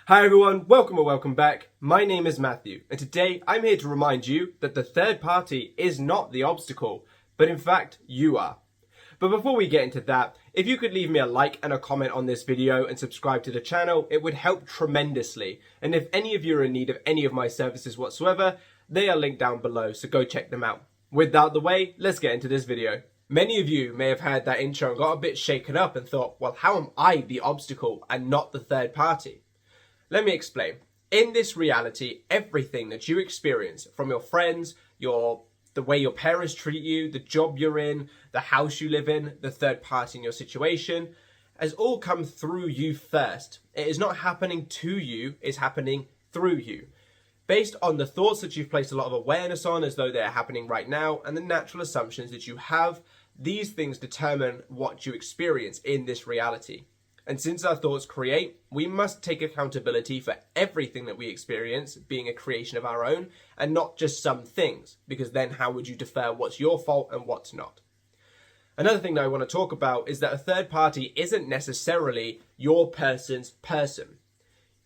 Hi everyone, welcome or welcome back. My name is Matthew, and today I'm here to remind you that the third party is not the obstacle, but in fact, you are. But before we get into that, if you could leave me a like and a comment on this video and subscribe to the channel, it would help tremendously. And if any of you are in need of any of my services whatsoever, they are linked down below, so go check them out. With that out of the way, let's get into this video. Many of you may have heard that intro and got a bit shaken up and thought, well, how am I the obstacle and not the third party? Let me explain. In this reality, everything that you experience from your friends, the way your parents treat you, the job you're in, the house you live in, the third party in your situation, has all come through you first. It is not happening to you, it's happening through you. Based on the thoughts that you've placed a lot of awareness on as though they're happening right now, and the natural assumptions that you have, these things determine what you experience in this reality. And since our thoughts create, we must take accountability for everything that we experience being a creation of our own and not just some things, because then how would you defer what's your fault and what's not? Another thing that I want to talk about is that a third party isn't necessarily your person's person.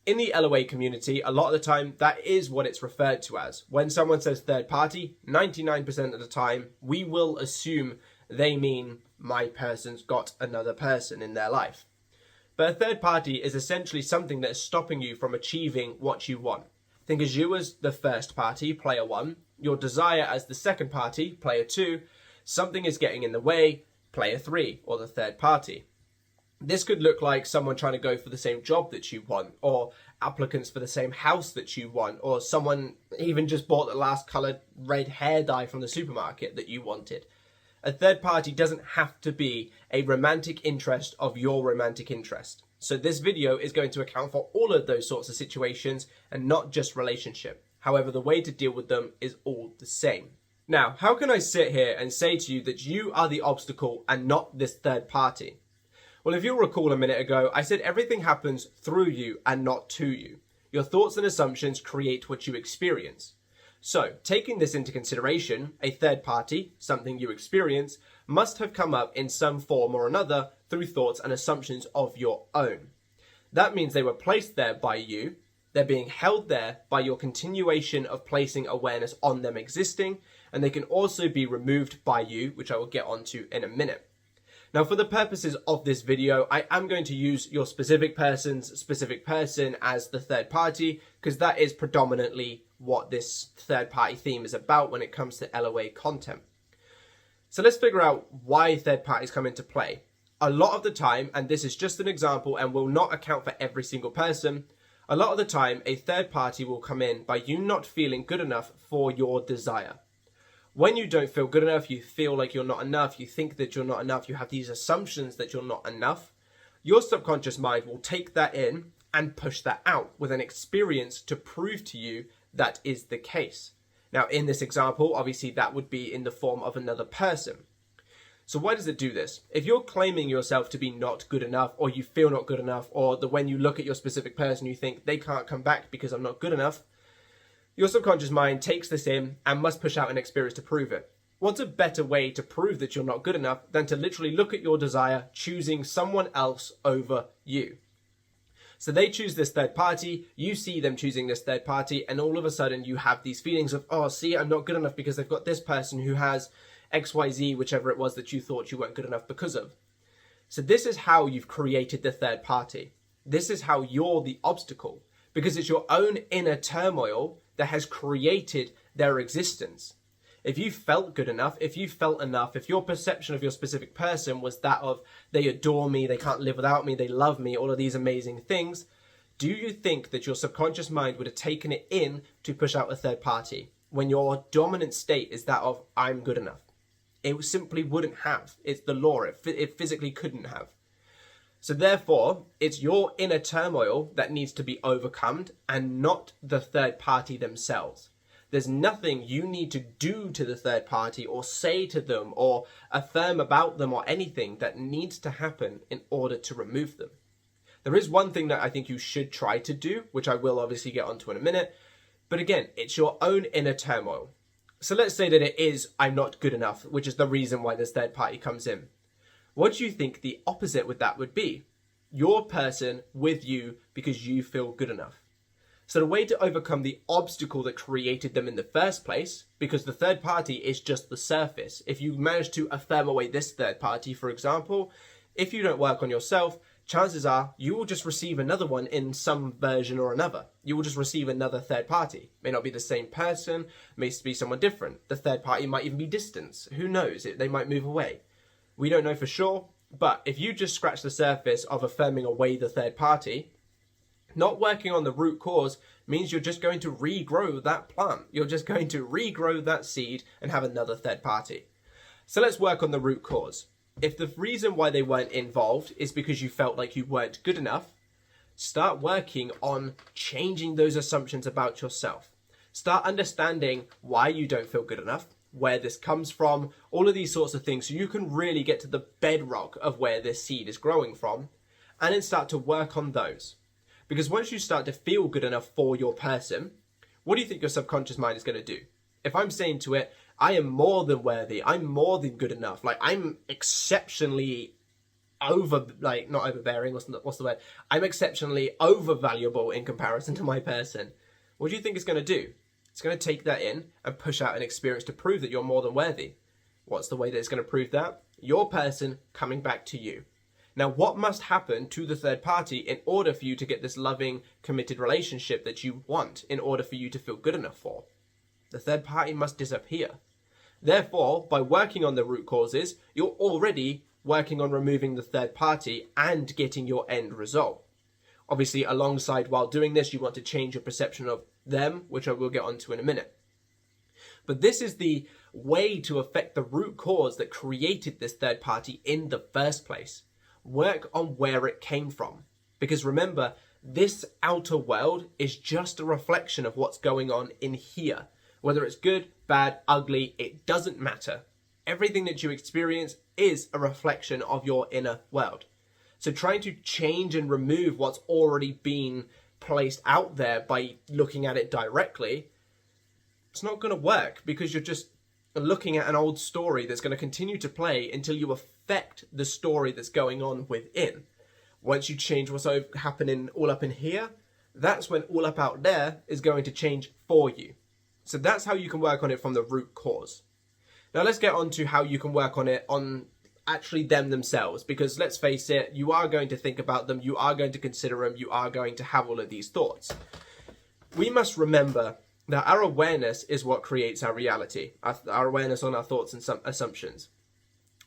In the LOA community, a lot of the time, that is what it's referred to as. When someone says third party, 99% of the time, we will assume they mean my person's got another person in their life. But a third party is essentially something that is stopping you from achieving what you want. Think of you as the first party, player 1, your desire as the second party, player 2, something is getting in the way, player 3, or the third party. This could look like someone trying to go for the same job that you want, or applicants for the same house that you want, or someone even just bought the last coloured red hair dye from the supermarket that you wanted. A third party doesn't have to be a romantic interest of your romantic interest. So this video is going to account for all of those sorts of situations and not just relationship. However, the way to deal with them is all the same. Now, how can I sit here and say to you that you are the obstacle and not this third party? Well, if you'll recall a minute ago, I said everything happens through you and not to you. Your thoughts and assumptions create what you experience. So, taking this into consideration, a third party, something you experience, must have come up in some form or another through thoughts and assumptions of your own. That means they were placed there by you, they're being held there by your continuation of placing awareness on them existing, and they can also be removed by you, which I will get onto in a minute. Now, for the purposes of this video, I am going to use your specific person as the third party, because that is predominantly what this third party theme is about when it comes to LOA content. So let's figure out why third parties come into play. A lot of the time, and this is just an example and will not account for every single person, a lot of the time a third party will come in by you not feeling good enough for your desire. When you don't feel good enough, you feel like you're not enough, you think that you're not enough, you have these assumptions that you're not enough, your subconscious mind will take that in and push that out with an experience to prove to you that is the case. Now, in this example, obviously that would be in the form of another person. So why does it do this? If you're claiming yourself to be not good enough, or you feel not good enough, or when you look at your specific person, you think they can't come back because I'm not good enough, your subconscious mind takes this in and must push out an experience to prove it. What's a better way to prove that you're not good enough than to literally look at your desire choosing someone else over you? So they choose this third party, you see them choosing this third party, and all of a sudden you have these feelings of, oh, see, I'm not good enough because they've got this person who has XYZ, whichever it was that you thought you weren't good enough because of. So this is how you've created the third party. This is how you're the obstacle, because it's your own inner turmoil that has created their existence. If you felt good enough, if you felt enough, if your perception of your specific person was that of they adore me, they can't live without me, they love me, all of these amazing things, do you think that your subconscious mind would have taken it in to push out a third party when your dominant state is that of I'm good enough? It simply wouldn't have. It's the law. It physically couldn't have. So therefore, it's your inner turmoil that needs to be overcome and not the third party themselves. There's nothing you need to do to the third party or say to them or affirm about them or anything that needs to happen in order to remove them. There is one thing that I think you should try to do, which I will obviously get onto in a minute. But again, it's your own inner turmoil. So let's say that it is I'm not good enough, which is the reason why this third party comes in. What do you think the opposite with that would be? your person with you because you feel good enough. So the way to overcome the obstacle that created them in the first place, because the third party is just the surface. If you manage to affirm away this third party, for example, if you don't work on yourself, chances are you will just receive another one in some version or another. You will just receive another third party. May not be the same person, may be someone different. The third party might even be distance. Who knows? They might move away. We don't know for sure, but if you just scratch the surface of affirming away the third party, not working on the root cause means you're just going to regrow that plant. You're just going to regrow that seed and have another third party. So let's work on the root cause. If the reason why they weren't involved is because you felt like you weren't good enough, start working on changing those assumptions about yourself. Start understanding why you don't feel good enough, where this comes from, all of these sorts of things, so you can really get to the bedrock of where this seed is growing from, and then start to work on those. Because once you start to feel good enough for your person, what do you think your subconscious mind is going to do? If I'm saying to it, I am more than worthy, I'm more than good enough, like I'm exceptionally not overbearing, what's the word? I'm exceptionally overvaluable in comparison to my person. What do you think it's going to do? It's going to take that in and push out an experience to prove that you're more than worthy. What's the way that it's going to prove that? Your person coming back to you. Now, what must happen to the third party in order for you to get this loving, committed relationship that you want, in order for you to feel good enough for? The third party must disappear. Therefore, by working on the root causes, you're already working on removing the third party and getting your end result. Obviously, alongside while doing this, you want to change your perception of them, which I will get onto in a minute. But this is the way to affect the root cause that created this third party in the first place. Work on where it came from. Because remember, this outer world is just a reflection of what's going on in here. Whether it's good, bad, ugly, it doesn't matter. Everything that you experience is a reflection of your inner world. So trying to change and remove what's already been placed out there by looking at it directly, it's not going to work, because you're just looking at an old story that's going to continue to play until you affect the story that's going on within. Once you change what's happening all up in here, that's when all up out there is going to change for you. So that's how you can work on it from the root cause. Now let's get on to how you can work on it on actually them themselves, because let's face it, you are going to think about them, you are going to consider them, you are going to have all of these thoughts. We must remember that our awareness is what creates our reality, our awareness on our thoughts and some assumptions.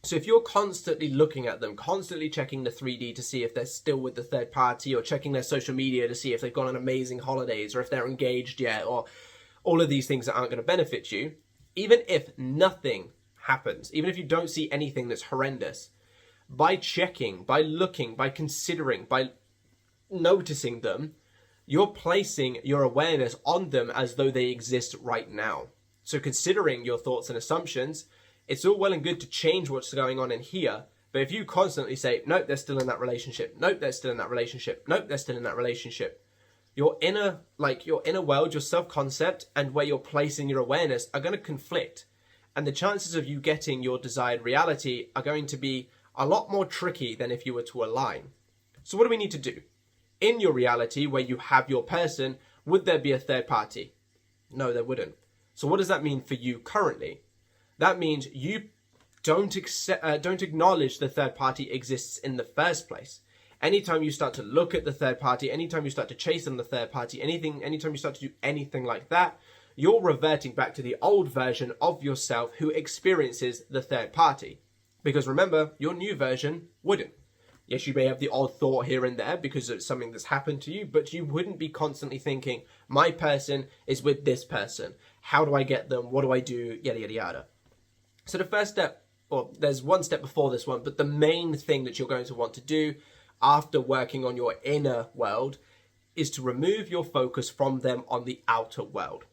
So if you're constantly looking at them, constantly checking the 3D to see if they're still with the third party, or checking their social media to see if they've gone on amazing holidays, or if they're engaged yet, or all of these things that aren't going to benefit you, even if nothing happens, even if you don't see anything that's horrendous, by checking, by looking, by considering, by noticing them, you're placing your awareness on them as though they exist right now. So considering your thoughts and assumptions, it's all well and good to change what's going on in here, but if you constantly say, nope, they're still in that relationship, nope, they're still in that relationship, nope, they're still in that relationship, your inner world, your self-concept, and where you're placing your awareness are going to conflict. And the chances of you getting your desired reality are going to be a lot more tricky than if you were to align. So what do we need to do? In your reality, where you have your person, would there be a third party? No, there wouldn't. So what does that mean for you currently? That means you don't acknowledge the third party exists in the first place. Anytime you start to look at the third party, anytime you start to chase on the third party, anytime you start to do anything like that, you're reverting back to the old version of yourself who experiences the third party. Because remember, your new version wouldn't. Yes, you may have the odd thought here and there because it's something that's happened to you, but you wouldn't be constantly thinking, my person is with this person. How do I get them? What do I do? Yada, yada, yada. So the first step, or there's one step before this one, but the main thing that you're going to want to do after working on your inner world is to remove your focus from them on the outer world.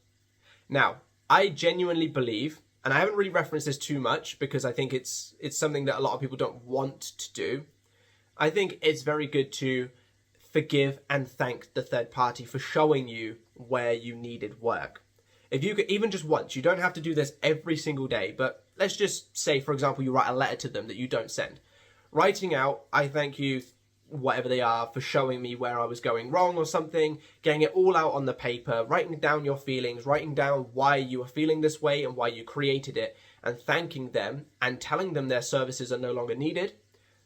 Now, I genuinely believe, and I haven't really referenced this too much because I think it's something that a lot of people don't want to do. I think it's very good to forgive and thank the third party for showing you where you needed work. If you could, even just once, you don't have to do this every single day, but let's just say, for example, you write a letter to them that you don't send. Writing out, I thank you whatever they are, for showing me where I was going wrong or something, getting it all out on the paper, writing down your feelings, writing down why you were feeling this way and why you created it, and thanking them and telling them their services are no longer needed.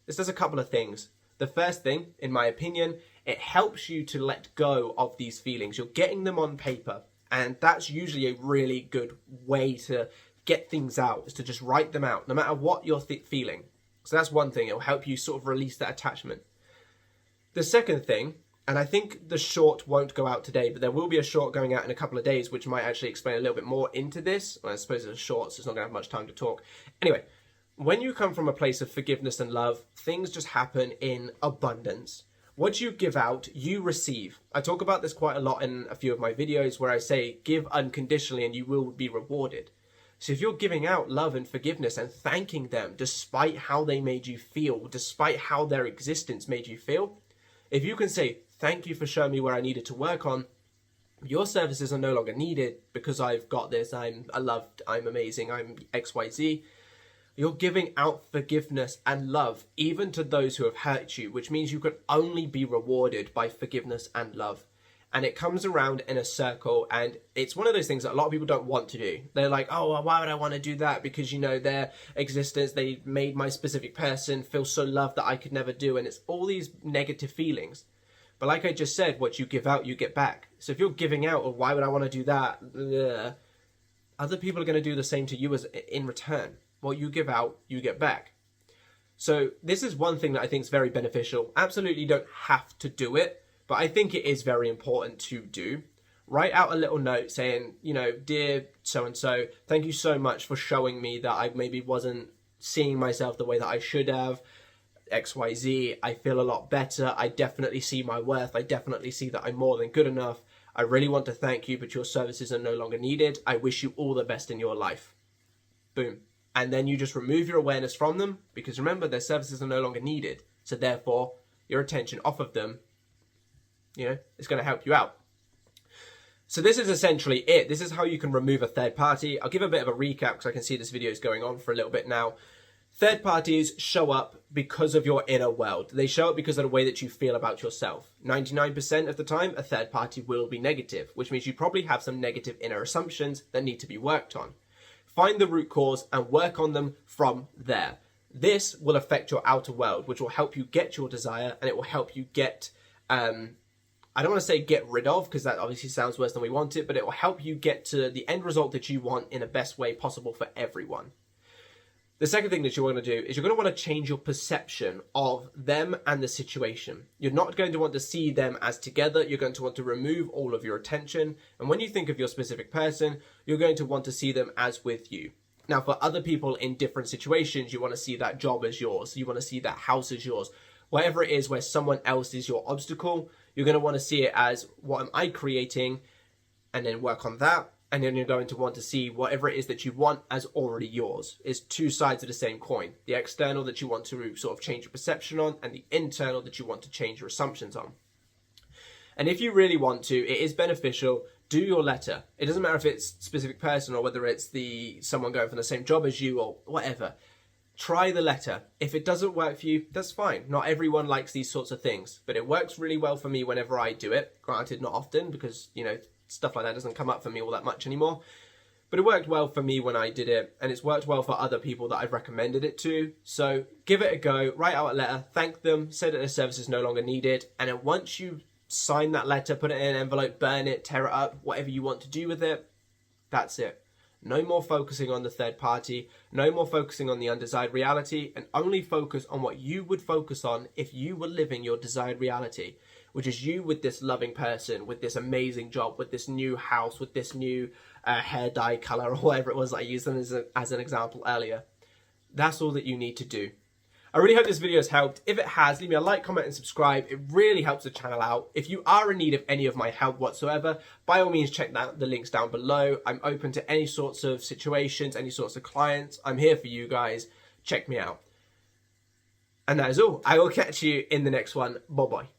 This does a couple of things. The first thing, in my opinion, it helps you to let go of these feelings. You're getting them on paper, and that's usually a really good way to get things out, is to just write them out, no matter what you're feeling. So that's one thing. It'll help you sort of release that attachment. The second thing, and I think the short won't go out today, but there will be a short going out in a couple of days, which might actually explain a little bit more into this. Well, I suppose it's a short, so it's not going to have much time to talk. Anyway, when you come from a place of forgiveness and love, things just happen in abundance. What you give out, you receive. I talk about this quite a lot in a few of my videos where I say, give unconditionally and you will be rewarded. So if you're giving out love and forgiveness and thanking them despite how they made you feel, despite how their existence made you feel, if you can say, thank you for showing me where I needed to work on, your services are no longer needed because I've got this, I'm loved, I'm amazing, I'm XYZ. You're giving out forgiveness and love even to those who have hurt you, which means you can only be rewarded by forgiveness and love. And it comes around in a circle, and it's one of those things that a lot of people don't want to do. They're like, oh, well, why would I want to do that? Because, you know, their existence, they made my specific person feel so loved that I could never do. And it's all these negative feelings. But like I just said, what you give out, you get back. So if you're giving out, or why would I want to do that? Ugh, other people are going to do the same to you as in return. What you give out, you get back. So this is one thing that I think is very beneficial. Absolutely don't have to do it, but I think it is very important to do. Write out a little note saying, you know, dear so-and-so, thank you so much for showing me that I maybe wasn't seeing myself the way that I should have. XYZ, I feel a lot better. I definitely see my worth. I definitely see that I'm more than good enough. I really want to thank you, but your services are no longer needed. I wish you all the best in your life. Boom. And then you just remove your awareness from them, because remember, their services are no longer needed. So therefore, your attention off of them, you know, is going to help you out. So this is essentially it. This is how you can remove a third party. I'll give a bit of a recap because I can see this video is going on for a little bit now. Third parties show up because of your inner world. They show up because of the way that you feel about yourself. 99% of the time, a third party will be negative, which means you probably have some negative inner assumptions that need to be worked on. Find the root cause and work on them from there. This will affect your outer world, which will help you get your desire, and it will help you get, I don't want to say get rid of, because that obviously sounds worse than we want it, but it will help you get to the end result that you want in the best way possible for everyone. The second thing that you want to do is you're going to want to change your perception of them and the situation. You're not going to want to see them as together. You're going to want to remove all of your attention. And when you think of your specific person, you're going to want to see them as with you. Now, for other people in different situations, you want to see that job as yours. You want to see that house as yours. Whatever it is where someone else is your obstacle, you're going to want to see it as, what am I creating? And then work on that. And then you're going to want to see whatever it is that you want as already yours. It's two sides of the same coin. The external that you want to sort of change your perception on, and the internal that you want to change your assumptions on. And if you really want to, it is beneficial, do your letter. It doesn't matter if it's a specific person or whether it's someone going for the same job as you or whatever. Try the letter. If it doesn't work for you, that's fine. Not everyone likes these sorts of things, but it works really well for me whenever I do it. Granted, not often, because, you know, stuff like that doesn't come up for me all that much anymore. But it worked well for me when I did it, and it's worked well for other people that I've recommended it to. So give it a go, write out a letter, thank them, say that their service is no longer needed, and then once you sign that letter, put it in an envelope, burn it, tear it up, whatever you want to do with it, that's it. No more focusing on the third party, no more focusing on the undesired reality, and only focus on what you would focus on if you were living your desired reality, which is you with this loving person, with this amazing job, with this new house, with this new hair dye color, or whatever it was that I used as an example earlier. That's all that you need to do. I really hope this video has helped. If it has, leave me a like, comment, and subscribe. It really helps the channel out. If you are in need of any of my help whatsoever, by all means, check the links down below. I'm open to any sorts of situations, any sorts of clients. I'm here for you guys. Check me out. And that is all. I will catch you in the next one. Bye-bye.